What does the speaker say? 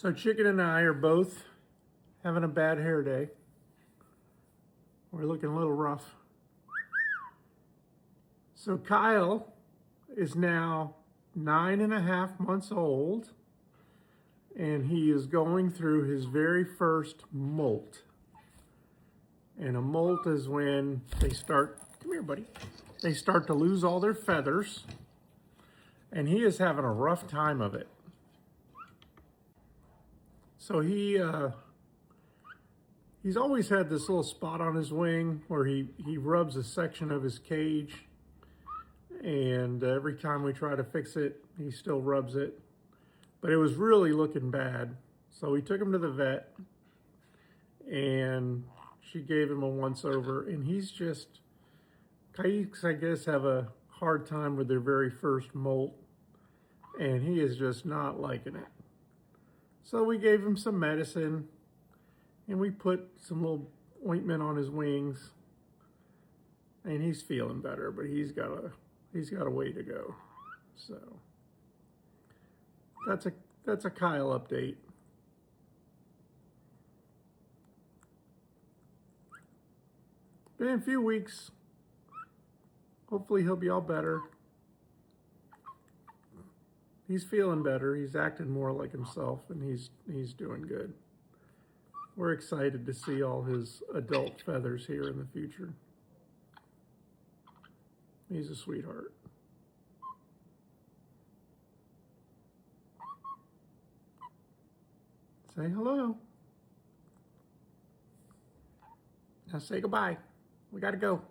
So Chicken and I are both having a bad hair day. We're looking a little rough. So Kyle is now 9.5 months old, and he is going through his very first molt. And a molt is when they start, come here buddy, they start to lose all their feathers, and he is having a rough time of it. So he's always had this little spot on his wing where he rubs a section of his cage, and every time we try to fix it, he still rubs it. But it was really looking bad. So we took him to the vet, and she gave him a once over, and he's just, coyotes, I guess, have a hard time with their very first molt, and he is just not liking it. So we gave him some medicine, and we put some little ointment on his wings, and he's feeling better, but he's got a way to go. So that's a Kyle update. Been a few weeks. Hopefully he'll be all better. He's feeling better. He's acting more like himself, and he's doing good. We're excited to see all his adult feathers here in the future. He's a sweetheart. Say hello. Now say goodbye. We gotta go.